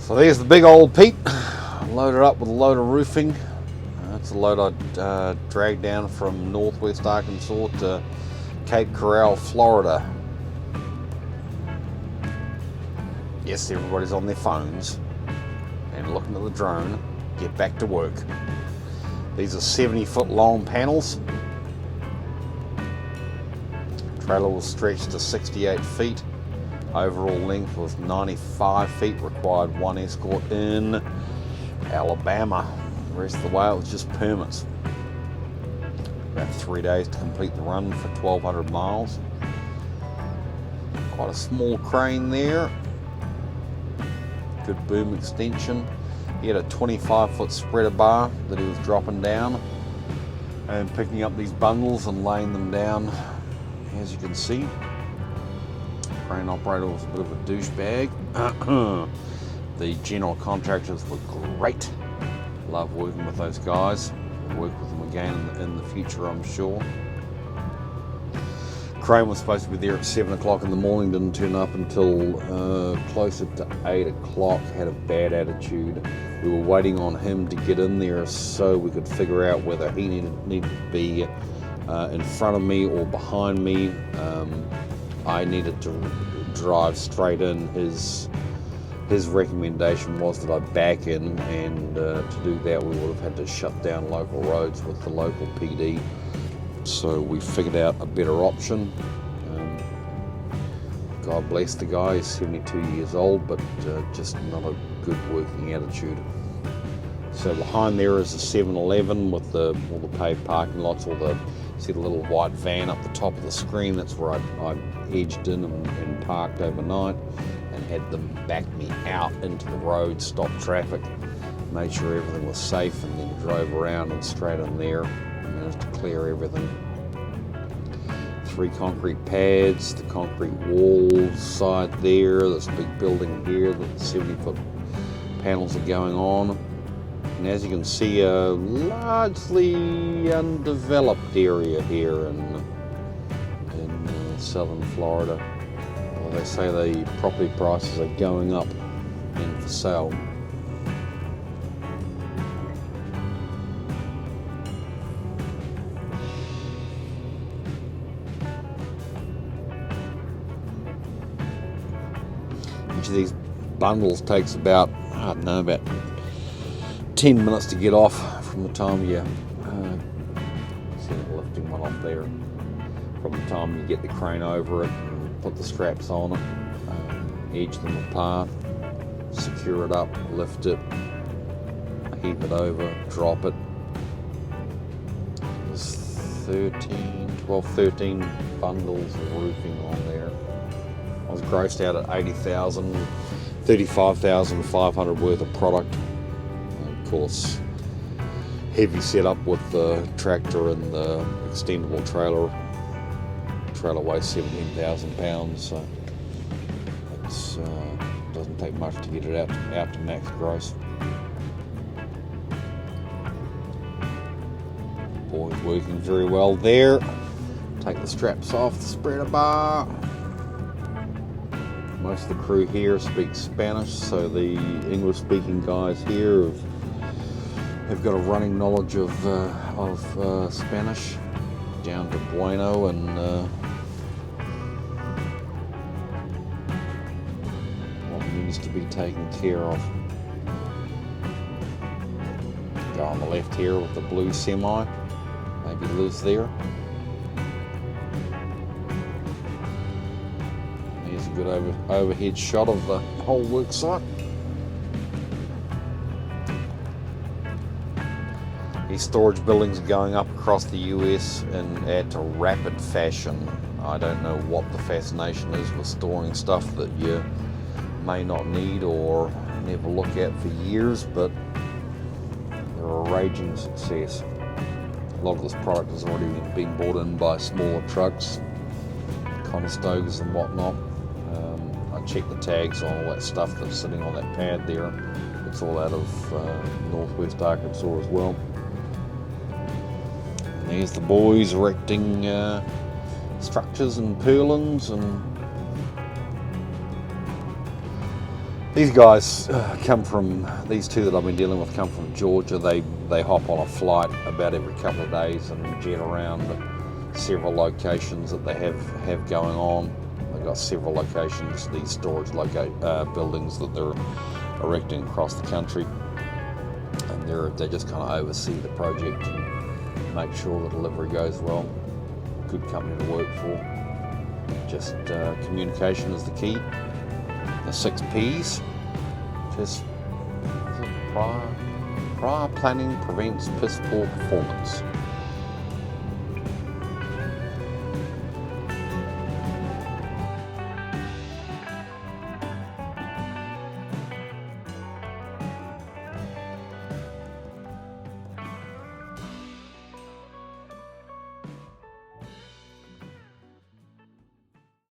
So there's the big old Pete, loaded up with a load of roofing. That's a load I dragged down from northwest Arkansas to Cape Coral, Florida. Yes, everybody's on their phones and looking at the drone. Get back to work. These are 70-foot long panels. Trailer was stretched to 68 feet. Overall length was 95 feet. Required one escort in Alabama. The rest of the way it was just permits. About 3 days to complete the run for 1,200 miles. Quite a small crane there. Good boom extension. He had a 25-foot spreader bar that he was dropping down and picking up these bundles and laying them down. As you can see, crane operator was a bit of a douchebag. The general contractors were great. Love working with those guys. Work with them again in the future, I'm sure. Crane was supposed to be there at 7 o'clock in the morning, didn't turn up until closer to 8 o'clock, had a bad attitude. We were waiting on him to get in there so we could figure out whether he needed to be in front of me or behind me. I needed to drive straight in. His recommendation was that I back in, and to do that we would have had to shut down local roads with the local PD. So we figured out a better option. God bless the guy, he's 72 years old, but just not a good working attitude. So behind there is a 7-Eleven with all the paved parking lots, see the little white van up the top of the screen. That's where I edged in and parked overnight and had them back me out into the road, stopped traffic, made sure everything was safe, and then drove around and straight in there. Managed to clear everything. 3 concrete pads, the concrete wall side there, this big building here, the 70-foot panels are going on. And as you can see, a largely undeveloped area here in southern Florida. Well, they say the property prices are going up and for sale. Each of these bundles takes about 10 minutes to get off from the time you see it lifting one off there. From the time you get the crane over it, and put the straps on it, edge them apart, secure it up, lift it, heave it over, drop it. There's 13 bundles of roofing on there. I was grossed out at $80,000, $35,500 worth of product. And of course, heavy setup with the tractor and the extendable trailer. Trailer weighs 17,000 pounds, so it doesn't take much to get it out to max gross. Boys working very well there. Take the straps off the spreader bar. Most of the crew here speak Spanish, so the English-speaking guys here have got a running knowledge of Spanish down to Bueno, and what needs to be taken care of. Guy on the left here with the blue semi, maybe lives there. Here's a good overhead shot of the whole work site. These storage buildings are going up across the US at a rapid fashion. I don't know what the fascination is with storing stuff that you may not need or never look at for years, but they're a raging success. A lot of this product has already been bought in by smaller trucks, Conestogas and whatnot. I checked the tags on all that stuff that's sitting on that pad there. It's all out of northwest Arkansas as well. And there's the boys erecting structures and purlins and These guys these two that I've been dealing with come from Georgia. They hop on a flight about every couple of days and jet around several locations that they have going on. They've got several locations, these storage buildings that they're erecting across the country, and they just kind of oversee the project and make sure the delivery goes well. Good company to work for. Just communication is the key. The 6 P's, prior planning prevents piss poor performance.